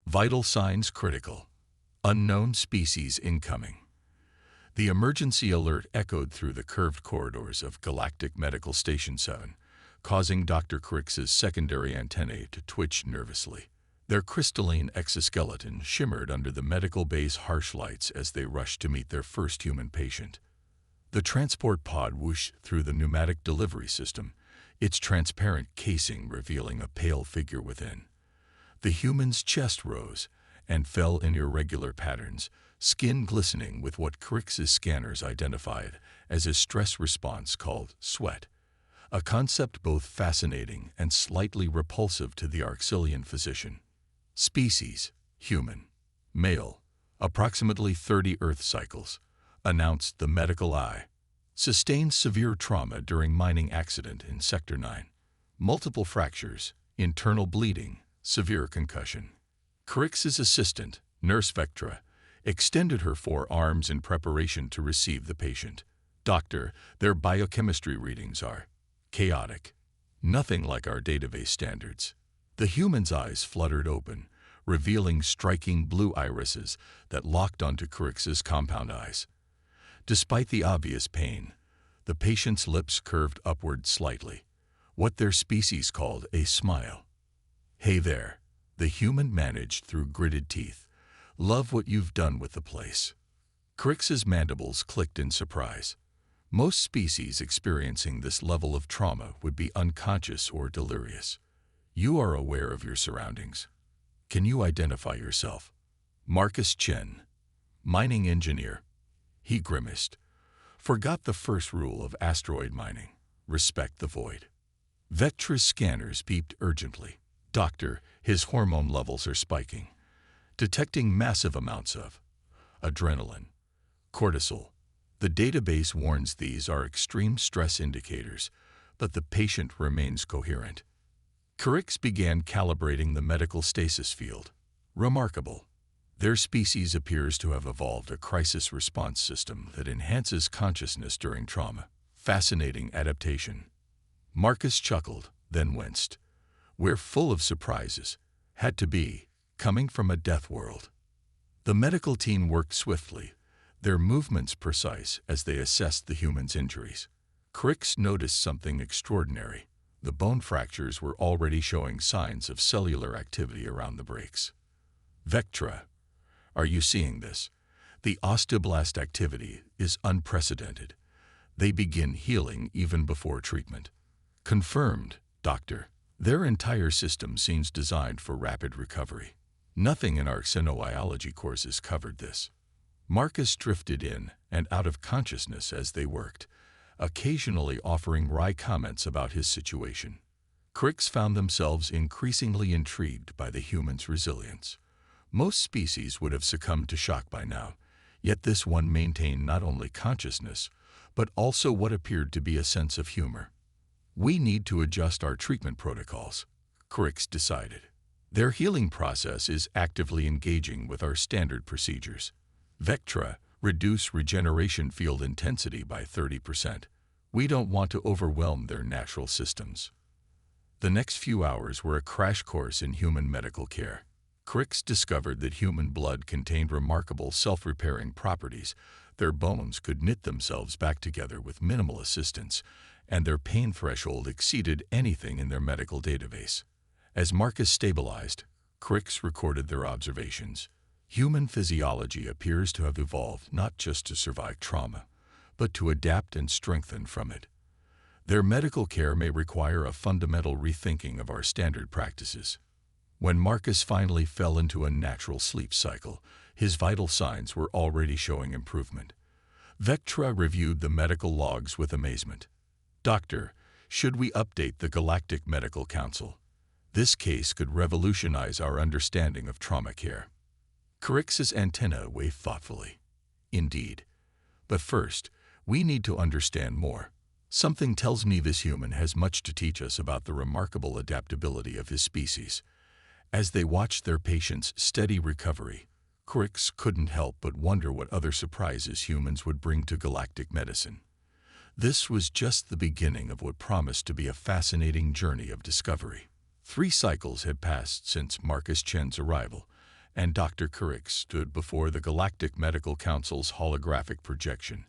Vital signs critical. Unknown species incoming. The emergency alert echoed through the curved corridors of Galactic Medical Station 7, causing Dr. Crick's secondary antennae to twitch nervously. Their crystalline exoskeleton shimmered under the medical bay's harsh lights as they rushed to meet their first human patient. The transport pod whooshed through the pneumatic delivery system, its transparent casing revealing a pale figure within. The human's chest rose and fell in irregular patterns, skin glistening with what Crick's scanners identified as a stress response called sweat, a concept both fascinating and slightly repulsive to the Arxilian physician. Species: human. Male. Approximately 30 Earth cycles, announced the medical eye. Sustained severe trauma during mining accident in Sector 9. Multiple fractures, internal bleeding, severe concussion. Crick's assistant, Nurse Vectra, extended her forearms in preparation to receive the patient. Doctor, their biochemistry readings are chaotic. Nothing like our database standards. The human's eyes fluttered open, revealing striking blue irises that locked onto Crick's compound eyes. Despite the obvious pain, the patient's lips curved upward slightly, what their species called a smile. "Hey there," the human managed through gritted teeth. "Love what you've done with the place." Crick's mandibles clicked in surprise. Most species experiencing this level of trauma would be unconscious or delirious. "You are aware of your surroundings. Can you identify yourself?" Marcus Chen, mining engineer. He grimaced. Forgot the first rule of asteroid mining: respect the void. Vectra's scanners beeped urgently. "Doctor, his hormone levels are spiking, detecting massive amounts of adrenaline, cortisol. The database warns these are extreme stress indicators, but the patient remains coherent." Crick's began calibrating the medical stasis field. Remarkable. Their species appears to have evolved a crisis response system that enhances consciousness during trauma. Fascinating adaptation. Marcus chuckled, then winced. "We're full of surprises. Had to be, coming from a death world." The medical team worked swiftly, their movements precise as they assessed the human's injuries. Crick's noticed something extraordinary. The bone fractures were already showing signs of cellular activity around the breaks. "Vectra, are you seeing this? The osteoblast activity is unprecedented. They begin healing even before treatment." "Confirmed, Doctor. Their entire system seems designed for rapid recovery. Nothing in our xenobiology courses covered this." Marcus drifted in and out of consciousness as they worked, occasionally offering wry comments about his situation. Crick's found themselves increasingly intrigued by the human's resilience. Most species would have succumbed to shock by now, yet this one maintained not only consciousness, but also what appeared to be a sense of humor. "We need to adjust our treatment protocols," Crick's decided. "Their healing process is actively engaging with our standard procedures. Vectra, reduce regeneration field intensity by 30%. We don't want to overwhelm their natural systems." The next few hours were a crash course in human medical care. Crick's discovered that human blood contained remarkable self-repairing properties. Their bones could knit themselves back together with minimal assistance, and their pain threshold exceeded anything in their medical database. As Marcus stabilized, Crick's recorded their observations. Human physiology appears to have evolved not just to survive trauma, but to adapt and strengthen from it. Their medical care may require a fundamental rethinking of our standard practices. When Marcus finally fell into a natural sleep cycle, his vital signs were already showing improvement. Vectra reviewed the medical logs with amazement. "Doctor, should we update the Galactic Medical Council? This case could revolutionize our understanding of trauma care." Crick's antenna waved thoughtfully. "Indeed. But first, we need to understand more. Something tells me this human has much to teach us about the remarkable adaptability of his species." As they watched their patient's steady recovery, Crick's couldn't help but wonder what other surprises humans would bring to galactic medicine. This was just the beginning of what promised to be a fascinating journey of discovery. 3 cycles had passed since Marcus Chen's arrival, and Dr. Crick stood before the Galactic Medical Council's holographic projection,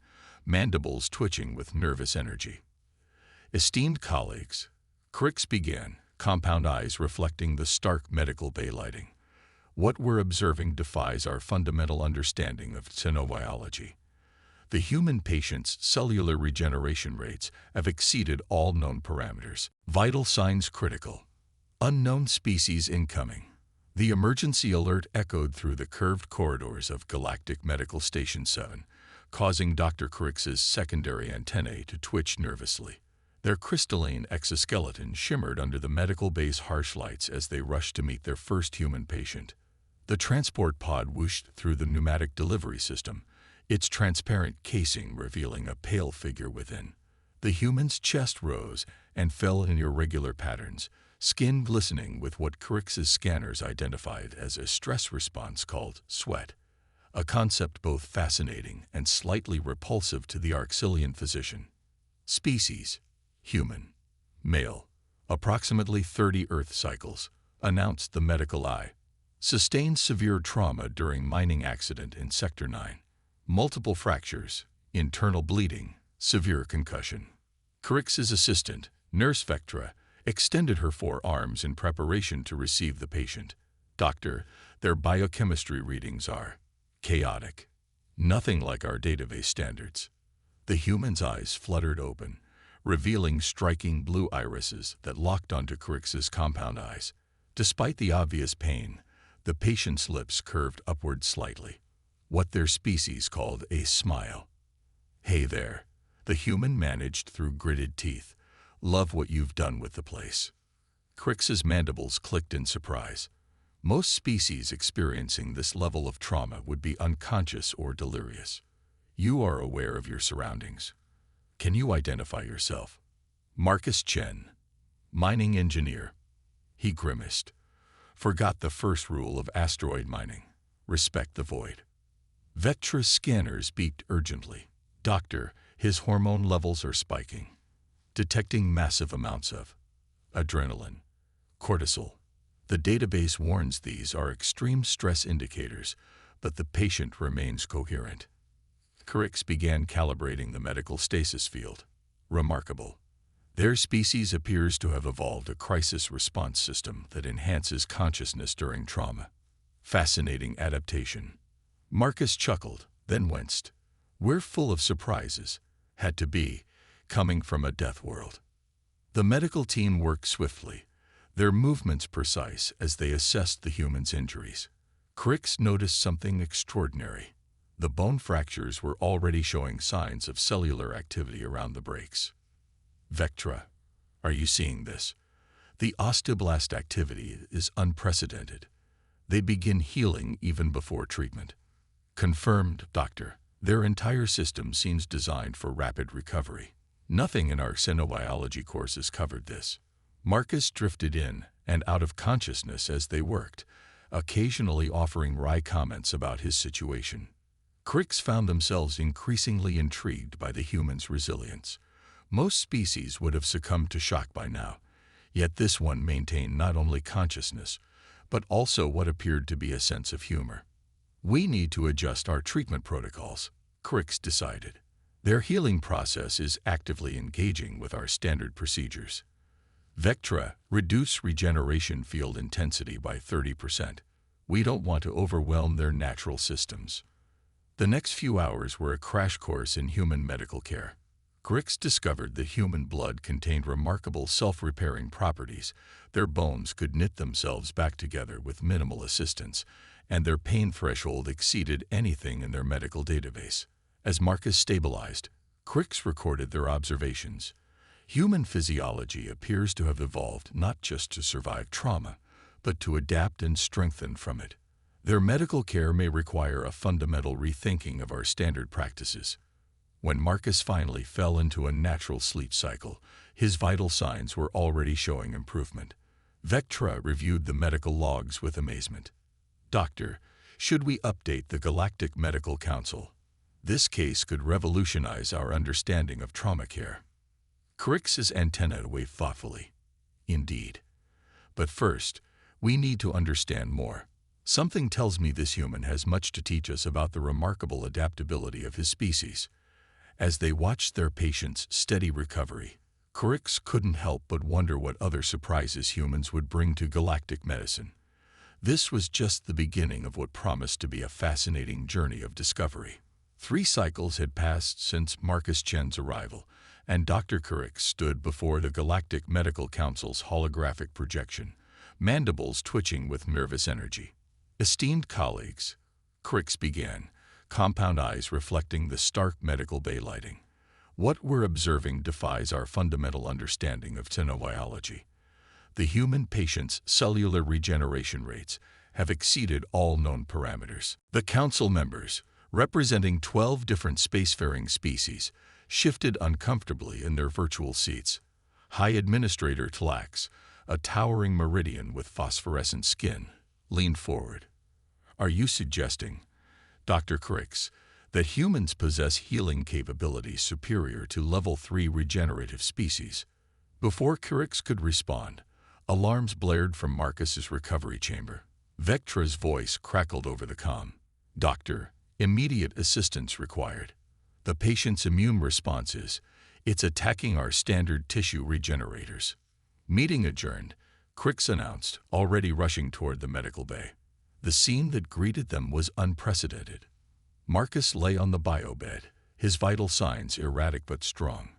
mandibles twitching with nervous energy. Esteemed colleagues, Crick began, compound eyes reflecting the stark medical bay lighting. What we're observing defies our fundamental understanding of xenobiology. The human patient's cellular regeneration rates have exceeded all known parameters. Vital signs critical. Unknown species incoming. The emergency alert echoed through the curved corridors of Galactic Medical Station 7, causing Dr. Crick's secondary antennae to twitch nervously. Their crystalline exoskeleton shimmered under the medical bay's harsh lights as they rushed to meet their first human patient. The transport pod whooshed through the pneumatic delivery system, its transparent casing revealing a pale figure within. The human's chest rose and fell in irregular patterns, skin glistening with what Crick's scanners identified as a stress response called sweat, a concept both fascinating and slightly repulsive to the Arxilian physician. Species: human. Male. Approximately 30 Earth cycles, announced the medical eye. Sustained severe trauma during mining accident in Sector 9. Multiple fractures, internal bleeding, severe concussion. Crick's assistant, Nurse Vectra, extended her forearms in preparation to receive the patient. Doctor, their biochemistry readings are chaotic. Nothing like our database standards. The human's eyes fluttered open, revealing striking blue irises that locked onto Crick's compound eyes. Despite the obvious pain, the patient's lips curved upward slightly, what their species called a smile. "Hey there," the human managed through gritted teeth. "Love what you've done with the place." Crick's mandibles clicked in surprise. Most species experiencing this level of trauma would be unconscious or delirious. You are aware of your surroundings. Can you identify yourself? Marcus Chen, mining engineer. He grimaced. Forgot the first rule of asteroid mining. Respect the void. Vectra's scanners beeped urgently. Doctor, his hormone levels are spiking. Detecting massive amounts of adrenaline, cortisol. The database warns these are extreme stress indicators, but the patient remains coherent. Crick began calibrating the medical stasis field. Remarkable. Their species appears to have evolved a crisis response system that enhances consciousness during trauma. Fascinating adaptation. Marcus chuckled, then winced. We're full of surprises. Had to be, coming from a death world. The medical team worked swiftly, their movements precise as they assessed the human's injuries. Crick noticed something extraordinary. The bone fractures were already showing signs of cellular activity around the breaks. Vectra, are you seeing this? The osteoblast activity is unprecedented. They begin healing even before treatment. Confirmed, doctor. Their entire system seems designed for rapid recovery. Nothing in our xenobiology courses covered this. Marcus drifted in and out of consciousness as they worked, occasionally offering wry comments about his situation. Crick found themselves increasingly intrigued by the human's resilience. Most species would have succumbed to shock by now, yet this one maintained not only consciousness, but also what appeared to be a sense of humor. We need to adjust our treatment protocols, Crick decided. Their healing process is actively engaging with our standard procedures. Vectra, reduce regeneration field intensity by 30%. We don't want to overwhelm their natural systems. The next few hours were a crash course in human medical care. Crick discovered that human blood contained remarkable self-repairing properties. Their bones could knit themselves back together with minimal assistance, and their pain threshold exceeded anything in their medical database. As Marcus stabilized, Crick recorded their observations. Human physiology appears to have evolved not just to survive trauma, but to adapt and strengthen from it. Their medical care may require a fundamental rethinking of our standard practices. When Marcus finally fell into a natural sleep cycle, his vital signs were already showing improvement. Vectra reviewed the medical logs with amazement. Doctor, should we update the Galactic Medical Council? This case could revolutionize our understanding of trauma care. Crick's antenna waved thoughtfully. Indeed. But first, we need to understand more. Something tells me this human has much to teach us about the remarkable adaptability of his species. As they watched their patient's steady recovery, Crix couldn't help but wonder what other surprises humans would bring to galactic medicine. This was just the beginning of what promised to be a fascinating journey of discovery. 3 cycles had passed since Marcus Chen's arrival, and Dr. Crix stood before the Galactic Medical Council's holographic projection, mandibles twitching with nervous energy. "Esteemed colleagues," Crix began, compound eyes reflecting the stark medical bay lighting. "What we're observing defies our fundamental understanding of xenobiology. The human patient's cellular regeneration rates have exceeded all known parameters." The council members, representing 12 different spacefaring species, shifted uncomfortably in their virtual seats. High Administrator Tlax, a towering meridian with phosphorescent skin, leaned forward. "Are you suggesting, Dr. Crix, that humans possess healing capabilities superior to level 3 regenerative species?" Before Crix could respond, alarms blared from Marcus's recovery chamber. Vectra's voice crackled over the comm. "Doctor, immediate assistance required. The patient's immune response it's attacking our standard tissue regenerators." Meeting adjourned, Crix announced, already rushing toward the medical bay. The scene that greeted them was unprecedented. Marcus lay on the biobed, his vital signs erratic but strong.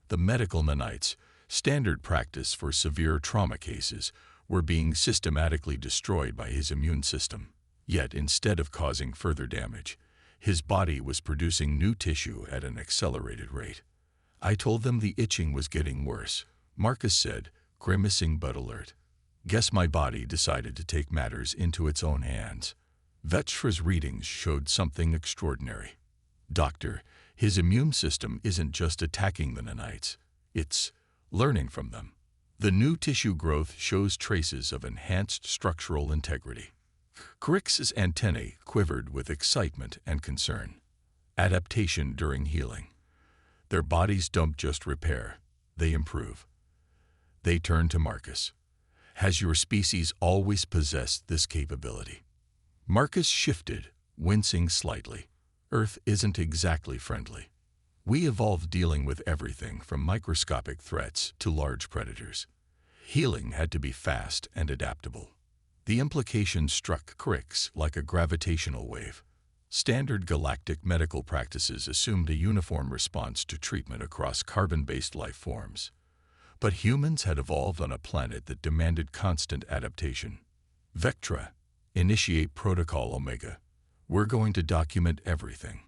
The medical nanites, standard practice for severe trauma cases, were being systematically destroyed by his immune system. Yet, instead of causing further damage, his body was producing new tissue at an accelerated rate. "I told them the itching was getting worse," Marcus said, grimacing but alert. "Guess my body decided to take matters into its own hands." Vectra's readings showed something extraordinary. "Doctor, his immune system isn't just attacking the nanites, it's learning from them. The new tissue growth shows traces of enhanced structural integrity." Crix's antennae quivered with excitement and concern. Adaptation during healing. Their bodies don't just repair, they improve. They turned to Marcus. "Has your species always possessed this capability?" Marcus shifted, wincing slightly. "Earth isn't exactly friendly. We evolved dealing with everything from microscopic threats to large predators. Healing had to be fast and adaptable." The implication struck Crix like a gravitational wave. Standard galactic medical practices assumed a uniform response to treatment across carbon-based life forms. But humans had evolved on a planet that demanded constant adaptation. "Vectra, initiate Protocol Omega. We're going to document everything.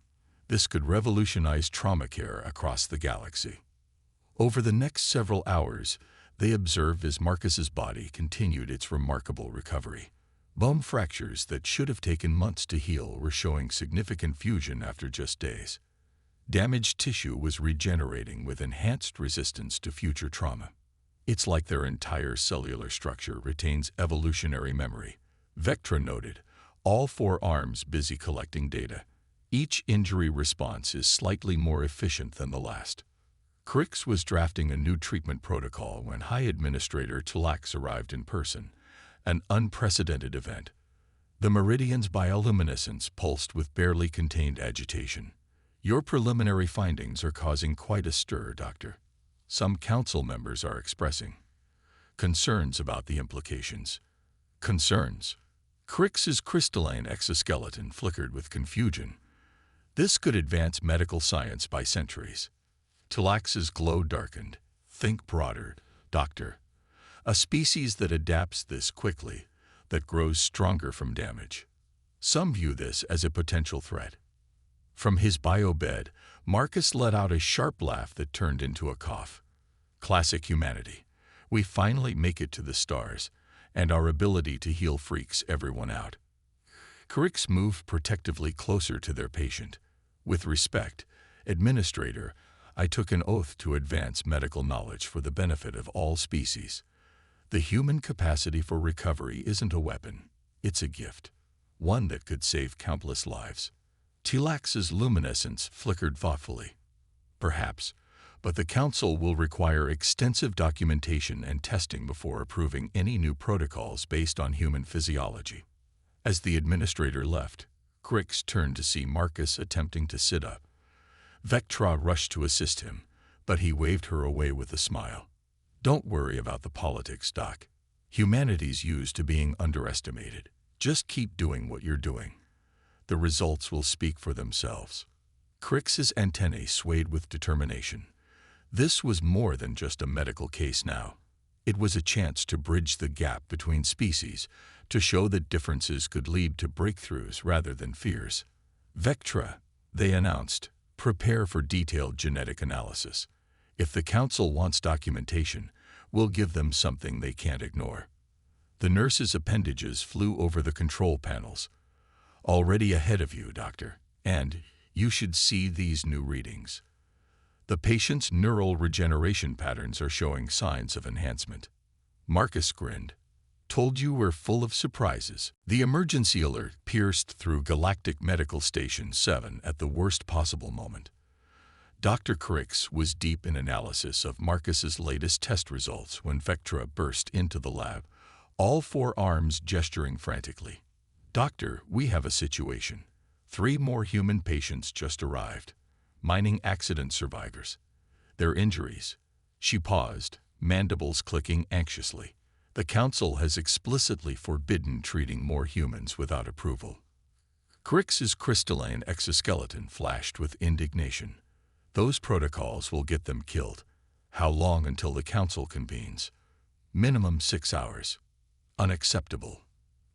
This could revolutionize trauma care across the galaxy." Over the next several hours, they observed as Marcus's body continued its remarkable recovery. Bone fractures that should have taken months to heal were showing significant fusion after just days. Damaged tissue was regenerating with enhanced resistance to future trauma. "It's like their entire cellular structure retains evolutionary memory," Vectra noted, all 4 arms busy collecting data. "Each injury response is slightly more efficient than the last." Crix was drafting a new treatment protocol when High Administrator Tlax arrived in person, an unprecedented event. The Meridian's bioluminescence pulsed with barely contained agitation. "Your preliminary findings are causing quite a stir, Doctor. Some council members are expressing concerns about the implications." "Concerns?" Crix's crystalline exoskeleton flickered with confusion. "This could advance medical science by centuries." Tlax's glow darkened. "Think broader, Doctor. A species that adapts this quickly, that grows stronger from damage. Some view this as a potential threat." From his biobed, Marcus let out a sharp laugh that turned into a cough. "Classic humanity. We finally make it to the stars, and our ability to heal freaks everyone out." Crix moved protectively closer to their patient. "With respect, Administrator, I took an oath to advance medical knowledge for the benefit of all species. The human capacity for recovery isn't a weapon, it's a gift, one that could save countless lives." Tlax's luminescence flickered thoughtfully. "Perhaps, but the Council will require extensive documentation and testing before approving any new protocols based on human physiology." As the administrator left, Crix turned to see Marcus attempting to sit up. Vectra rushed to assist him, but he waved her away with a smile. Don't worry about the politics, Doc. Humanity's used to being underestimated. Just keep doing what you're doing. The results will speak for themselves. Crix's antennae swayed with determination. This was more than just a medical case now. It was a chance to bridge the gap between species, to show that differences could lead to breakthroughs rather than fears. Vectra, they announced, prepare for detailed genetic analysis. If the Council wants documentation, we'll give them something they can't ignore. The nurse's appendages flew over the control panels. Already ahead of you, Doctor, and you should see these new readings. The patient's neural regeneration patterns are showing signs of enhancement. Marcus grinned. Told you we're full of surprises. The emergency alert pierced through Galactic Medical Station 7 at the worst possible moment. Dr. Crix was deep in analysis of Marcus's latest test results when Vectra burst into the lab, all four arms gesturing frantically. Doctor, we have a situation. 3 more human patients just arrived. Mining accident survivors. Their injuries. She paused, mandibles clicking anxiously. The Council has explicitly forbidden treating more humans without approval. Crix's crystalline exoskeleton flashed with indignation. Those protocols will get them killed. How long until the Council convenes? Minimum 6 hours. Unacceptable.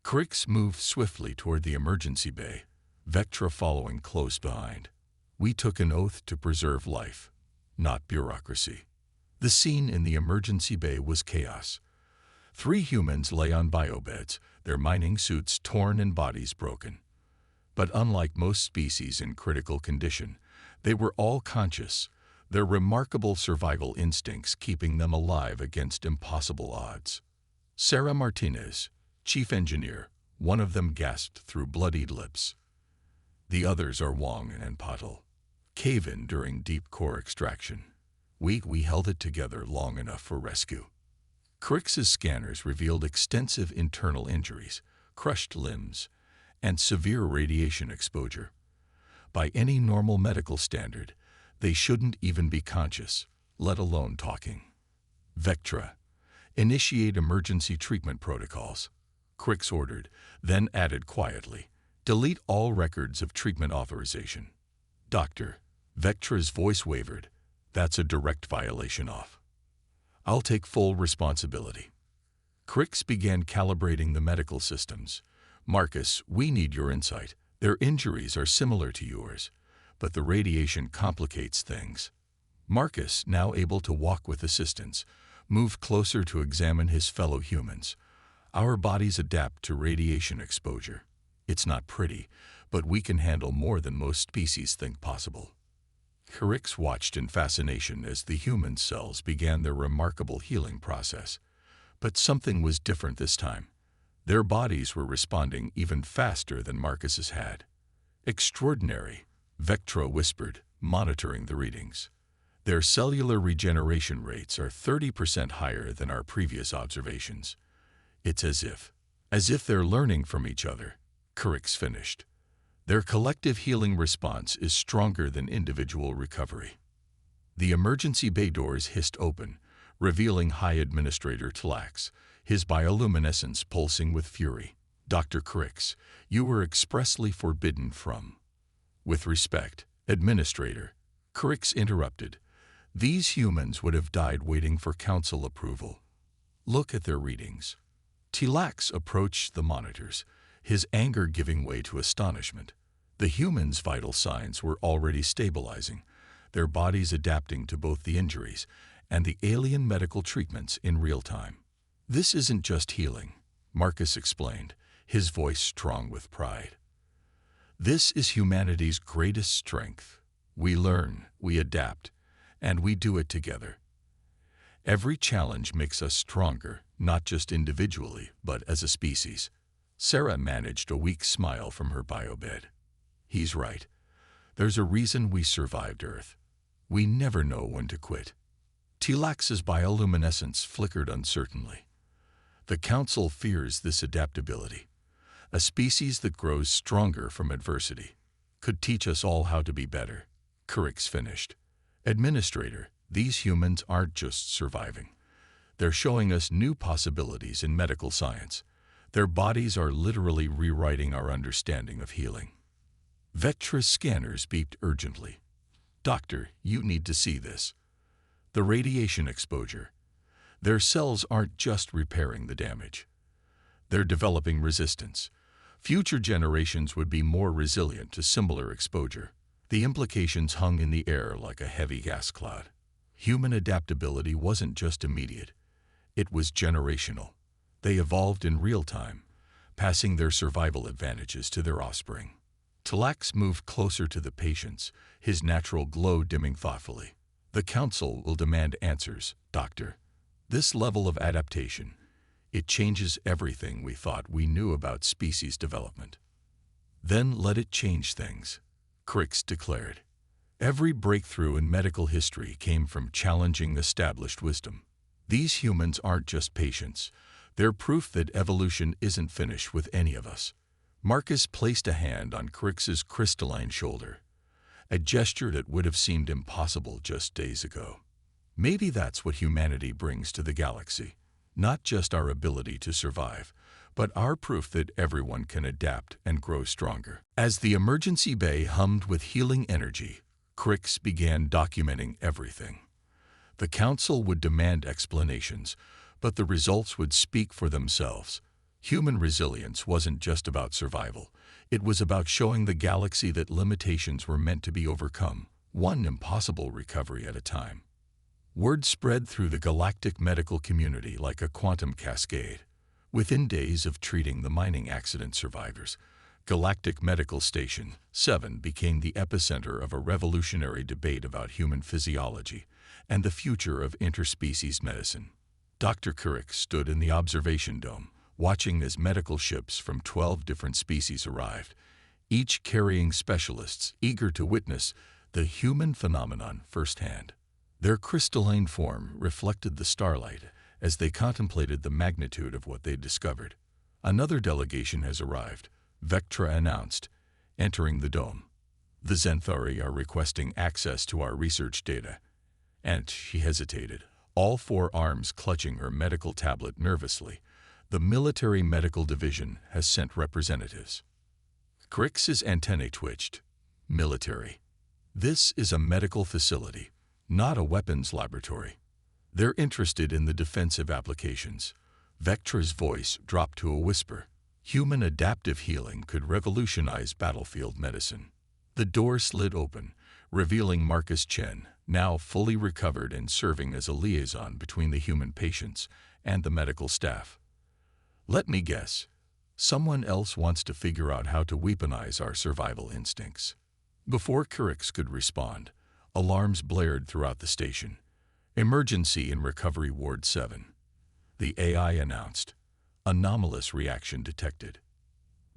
Crix moved swiftly toward the emergency bay, Vectra following close behind. We took an oath to preserve life, not bureaucracy. The scene in the emergency bay was chaos. 3 humans lay on biobeds, their mining suits torn and bodies broken. But unlike most species in critical condition, they were all conscious, their remarkable survival instincts keeping them alive against impossible odds. Sarah Martinez, chief engineer, one of them gasped through bloodied lips. The others are Wong and Patel. Cave-in during deep core extraction. We held it together long enough for rescue. Crix's scanners revealed extensive internal injuries, crushed limbs, and severe radiation exposure. By any normal medical standard, they shouldn't even be conscious, let alone talking. Vectra, initiate emergency treatment protocols. Crix ordered, then added quietly, delete all records of treatment authorization. Doctor, Vectra's voice wavered. That's a direct violation of. I'll take full responsibility. Crix began calibrating the medical systems. Marcus, we need your insight. Their injuries are similar to yours, but the radiation complicates things. Marcus, now able to walk with assistance, moved closer to examine his fellow humans. Our bodies adapt to radiation exposure. It's not pretty, but we can handle more than most species think possible. Crix watched in fascination as the human cells began their remarkable healing process. But something was different this time. Their bodies were responding even faster than Marcus's had. Extraordinary, Vectra whispered, monitoring the readings. Their cellular regeneration rates are 30% higher than our previous observations. It's as if they're learning from each other, Crix finished. Their collective healing response is stronger than individual recovery. The emergency bay doors hissed open, revealing High Administrator Tlax, his bioluminescence pulsing with fury. Dr. Crix, you were expressly forbidden from. With respect, Administrator, Crix interrupted. These humans would have died waiting for Council approval. Look at their readings. Tlax approached the monitors, his anger giving way to astonishment. The humans' vital signs were already stabilizing, their bodies adapting to both the injuries and the alien medical treatments in real time. This isn't just healing, Marcus explained, his voice strong with pride. This is humanity's greatest strength. We learn, we adapt, and we do it together. Every challenge makes us stronger, not just individually, but as a species. Sarah managed a weak smile from her biobed. He's right. There's a reason we survived Earth. We never know when to quit. Tlax's bioluminescence flickered uncertainly. The Council fears this adaptability. A species that grows stronger from adversity. Could teach us all how to be better. Crick's finished. Administrator, these humans aren't just surviving. They're showing us new possibilities in medical science. Their bodies are literally rewriting our understanding of healing. Vectra's scanners beeped urgently. Doctor, you need to see this. The radiation exposure. Their cells aren't just repairing the damage. They're developing resistance. Future generations would be more resilient to similar exposure. The implications hung in the air like a heavy gas cloud. Human adaptability wasn't just immediate. It was generational. They evolved in real time, passing their survival advantages to their offspring. Talax moved closer to the patients, his natural glow dimming thoughtfully. The council will demand answers, Doctor. This level of adaptation, it changes everything we thought we knew about species development. Then let it change things, Crick's declared. Every breakthrough in medical history came from challenging established wisdom. These humans aren't just patients. They're proof that evolution isn't finished with any of us. Marcus placed a hand on Crick's crystalline shoulder, a gesture that would have seemed impossible just days ago. Maybe that's what humanity brings to the galaxy. Not just our ability to survive, but our proof that everyone can adapt and grow stronger. As the emergency bay hummed with healing energy, Crick's began documenting everything. The council would demand explanations, but the results would speak for themselves. Human resilience wasn't just about survival. It was about showing the galaxy that limitations were meant to be overcome, one impossible recovery at a time. Word spread through the galactic medical community like a quantum cascade. Within days of treating the mining accident survivors, Galactic Medical Station 7 became the epicenter of a revolutionary debate about human physiology and the future of interspecies medicine. Dr. Crick stood in the observation dome, watching as medical ships from 12 different species arrived, each carrying specialists eager to witness the human phenomenon firsthand. Their crystalline form reflected the starlight as they contemplated the magnitude of what they'd discovered. Another delegation has arrived, Vectra announced, entering the dome. The Xanthari are requesting access to our research data. And she hesitated, all four arms clutching her medical tablet nervously. The Military Medical Division has sent representatives. Crick's antennae twitched. Military. This is a medical facility, not a weapons laboratory. They're interested in the defensive applications. Vectra's voice dropped to a whisper. Human adaptive healing could revolutionize battlefield medicine. The door slid open, revealing Marcus Chen, now fully recovered and serving as a liaison between the human patients and the medical staff. Let me guess. Someone else wants to figure out how to weaponize our survival instincts. Before Crick's could respond, alarms blared throughout the station. Emergency in Recovery Ward 7. The AI announced. Anomalous reaction detected.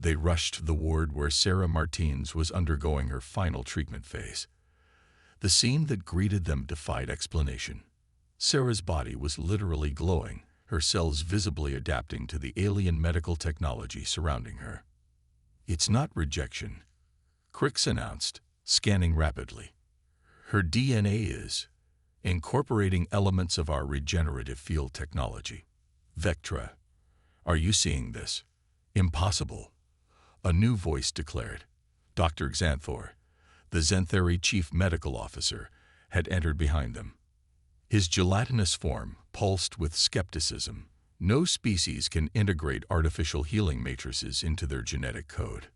They rushed to the ward where Sarah Martins was undergoing her final treatment phase. The scene that greeted them defied explanation. Sarah's body was literally glowing, her cells visibly adapting to the alien medical technology surrounding her. It's not rejection, Crick's announced, scanning rapidly. Her DNA is incorporating elements of our regenerative field technology. Vectra, are you seeing this? Impossible. A new voice declared. Dr. Xanthor, the Xanthari chief medical officer, had entered behind them. His gelatinous form pulsed with skepticism. No species can integrate artificial healing matrices into their genetic code.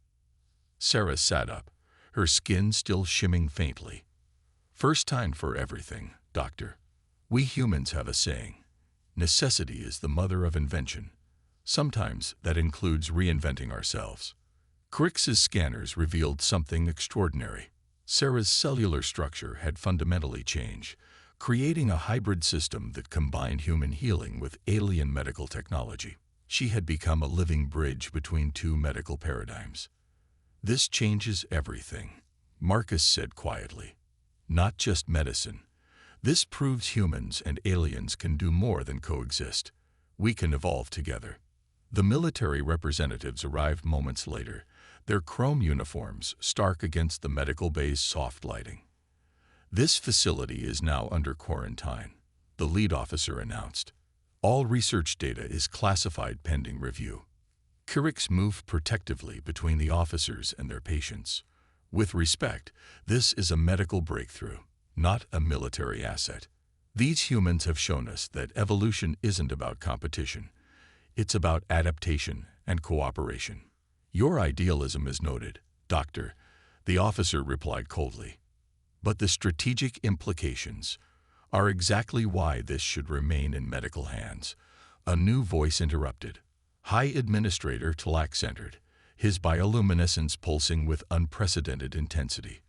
Sarah sat up, her skin still shimming faintly. First time for everything, Doctor. We humans have a saying. Necessity is the mother of invention. Sometimes that includes reinventing ourselves. Crick's scanners revealed something extraordinary. Sarah's cellular structure had fundamentally changed, creating a hybrid system that combined human healing with alien medical technology. She had become a living bridge between two medical paradigms. This changes everything, Marcus said quietly. Not just medicine. This proves humans and aliens can do more than coexist. We can evolve together. The military representatives arrived moments later, their chrome uniforms stark against the medical bay's soft lighting. "This facility is now under quarantine," the lead officer announced. "All research data is classified pending review." Kirix moved protectively between the officers and their patients. "With respect, this is a medical breakthrough, not a military asset. These humans have shown us that evolution isn't about competition. It's about adaptation and cooperation." "Your idealism is noted, Doctor," the officer replied coldly. "But the strategic implications are exactly why this should remain in medical hands." A new voice interrupted. High Administrator Talax entered, his bioluminescence pulsing with unprecedented intensity.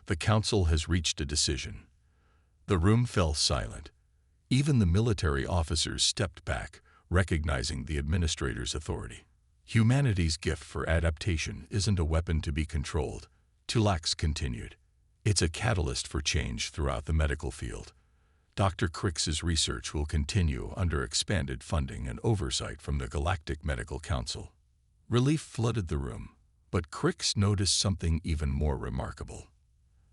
"The Council has reached a decision." The room fell silent. Even the military officers stepped back, recognizing the administrator's authority. "Humanity's gift for adaptation isn't a weapon to be controlled," Talax continued. "It's a catalyst for change throughout the medical field. Dr. Crix's research will continue under expanded funding and oversight from the Galactic Medical Council." Relief flooded the room, but Crix noticed something even more remarkable.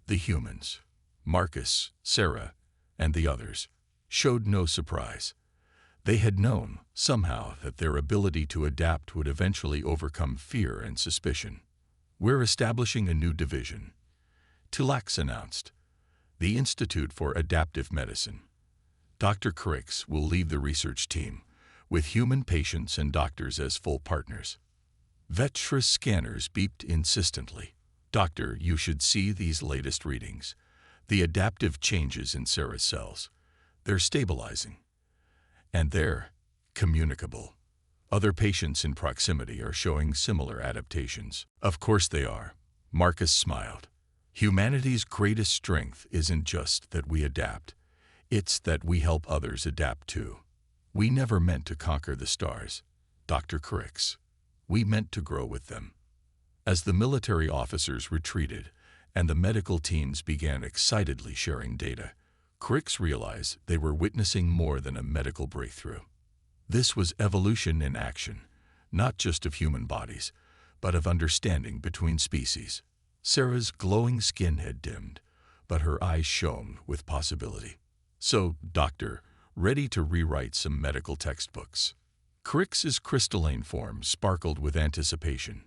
The humans, Marcus, Sarah, and the others, showed no surprise. They had known, somehow, that their ability to adapt would eventually overcome fear and suspicion. "We're establishing a new division," Talax announced. "The Institute for Adaptive Medicine. Dr. Crix will lead the research team, with human patients and doctors as full partners." Vetra's scanners beeped insistently. "Doctor, you should see these latest readings. The adaptive changes in Sarah's cells. They're stabilizing. And they're communicable. Other patients in proximity are showing similar adaptations." "Of course they are," Marcus smiled. "Humanity's greatest strength isn't just that we adapt. It's that we help others adapt too. We never meant to conquer the stars, Dr. Crix. We meant to grow with them." As the military officers retreated and the medical teams began excitedly sharing data, Crix realized they were witnessing more than a medical breakthrough. This was evolution in action, not just of human bodies, but of understanding between species. Sarah's glowing skin had dimmed, but her eyes shone with possibility. "So, Doctor, ready to rewrite some medical textbooks?" Crix's crystalline form sparkled with anticipation.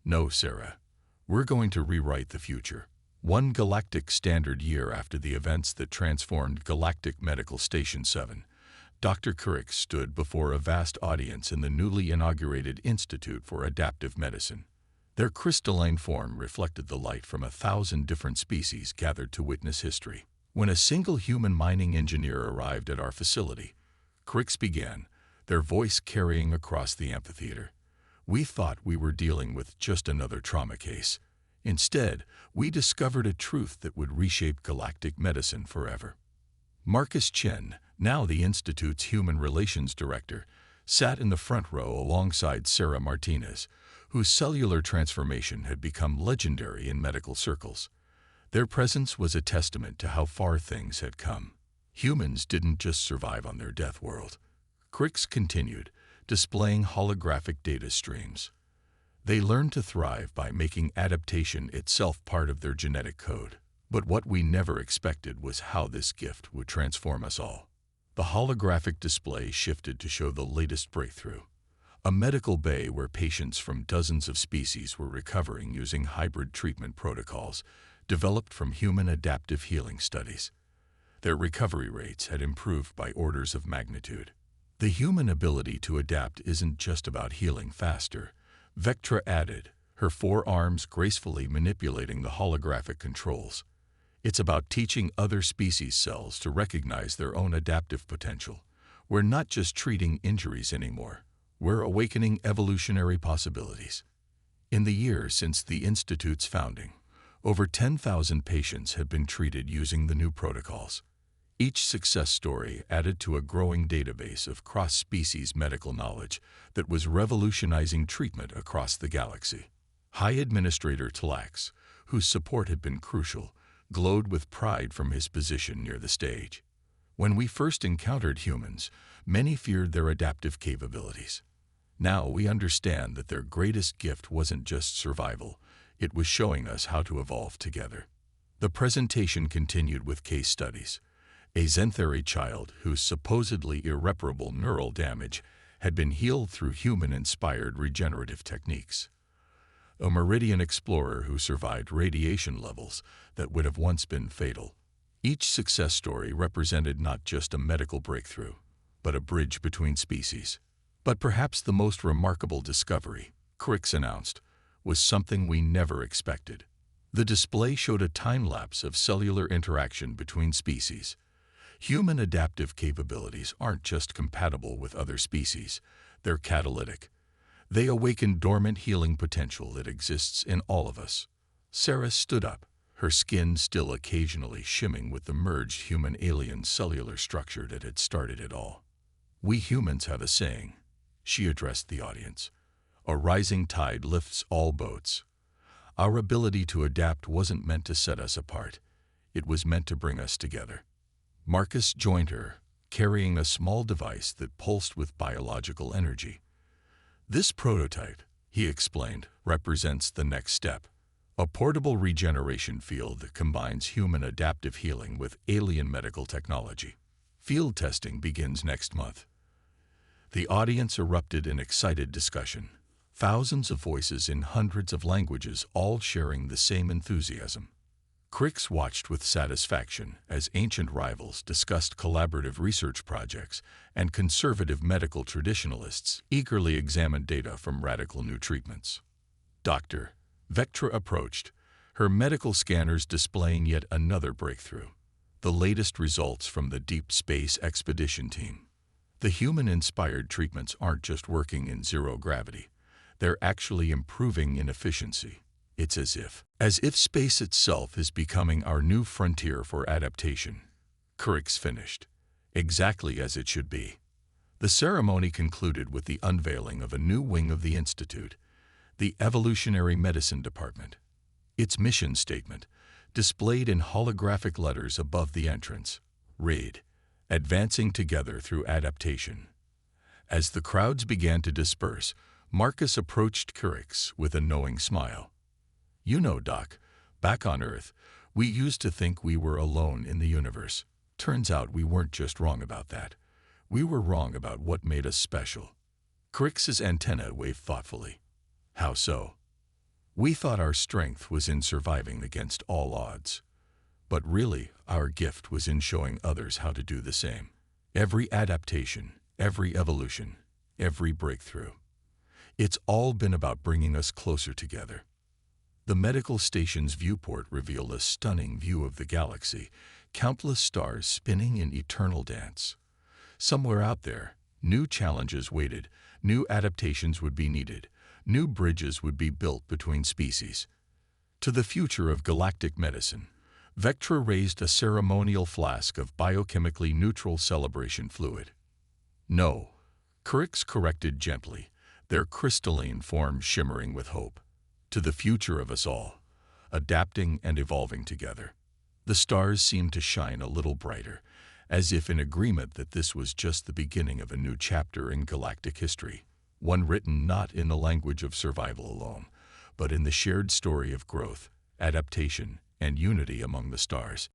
"No, Sarah. We're going to rewrite the future. One galactic standard year after the events that transformed Galactic Medical Station 7, Dr. Crix stood before a vast audience in the newly inaugurated Institute for Adaptive Medicine. Their crystalline form reflected the light from 1,000 different species gathered to witness history. "When a single human mining engineer arrived at our facility," Crix began, their voice carrying across the amphitheater, "we thought we were dealing with just another trauma case. Instead, we discovered a truth that would reshape galactic medicine forever." Marcus Chen, now the Institute's Human Relations Director, sat in the front row alongside Sarah Martinez, whose cellular transformation had become legendary in medical circles. Their presence was a testament to how far things had come. Humans didn't just survive on their death world. Crix continued, displaying holographic data streams. They learned to thrive by making adaptation itself part of their genetic code. But what we never expected was how this gift would transform us all. The holographic display shifted to show the latest breakthrough. A medical bay where patients from dozens of species were recovering using hybrid treatment protocols developed from human adaptive healing studies. Their recovery rates had improved by orders of magnitude. "The human ability to adapt isn't just about healing faster," Vectra added, her forearms gracefully manipulating the holographic controls. "It's about teaching other species cells to recognize their own adaptive potential. We're not just treating injuries anymore. We're awakening evolutionary possibilities." In the years since the Institute's founding, over 10,000 patients have been treated using the new protocols. Each success story added to a growing database of cross-species medical knowledge that was revolutionizing treatment across the galaxy. High Administrator Talax, whose support had been crucial, glowed with pride from his position near the stage. "When we first encountered humans, many feared their adaptive capabilities. Now we understand that their greatest gift wasn't just survival, it was showing us how to evolve together. The presentation continued with case studies. A Xanthari child whose supposedly irreparable neural damage had been healed through human-inspired regenerative techniques. A Meridian explorer who survived radiation levels that would have once been fatal. Each success story represented not just a medical breakthrough, but a bridge between species. But perhaps the most remarkable discovery, Crix announced, was something we never expected. The display showed a time-lapse of cellular interaction between species. Human adaptive capabilities aren't just compatible with other species, they're catalytic. They awaken dormant healing potential that exists in all of us. Sarah stood up, her skin still occasionally shimming with the merged human-alien cellular structure that had started it all. We humans have a saying, she addressed the audience. A rising tide lifts all boats. Our ability to adapt wasn't meant to set us apart. It was meant to bring us together. Marcus joined her, carrying a small device that pulsed with biological energy. This prototype, he explained, represents the next step. A portable regeneration field that combines human adaptive healing with alien medical technology. Field testing begins next month. The audience erupted in excited discussion. Thousands of voices in hundreds of languages, all sharing the same enthusiasm. Crix watched with satisfaction as ancient rivals discussed collaborative research projects and conservative medical traditionalists eagerly examined data from radical new treatments. Dr. Vectra approached, her medical scanners displaying yet another breakthrough. The latest results from the Deep Space Expedition team. The human-inspired treatments aren't just working in zero gravity. They're actually improving in efficiency. It's as if space itself is becoming our new frontier for adaptation. Crix finished, exactly as it should be. The ceremony concluded with the unveiling of a new wing of the Institute, the Evolutionary Medicine Department. Its mission statement, displayed in holographic letters above the entrance, read, "Advancing together through adaptation." As the crowds began to disperse, Marcus approached Crix with a knowing smile. You know, Doc, back on Earth, we used to think we were alone in the universe. Turns out we weren't just wrong about that. We were wrong about what made us special. Crix's antenna waved thoughtfully. How so? We thought our strength was in surviving against all odds. But really, our gift was in showing others how to do the same. Every adaptation, every evolution, every breakthrough. It's all been about bringing us closer together. The medical station's viewport revealed a stunning view of the galaxy, countless stars spinning in eternal dance. Somewhere out there, new challenges waited, new adaptations would be needed, new bridges would be built between species. To the future of galactic medicine, Vectra raised a ceremonial flask of biochemically neutral celebration fluid. No, Crix corrected gently, their crystalline form shimmering with hope. To the future of us all, adapting and evolving together. The stars seemed to shine a little brighter, as if in agreement that this was just the beginning of a new chapter in galactic history, one written not in the language of survival alone, but in the shared story of growth, adaptation, and unity among the stars.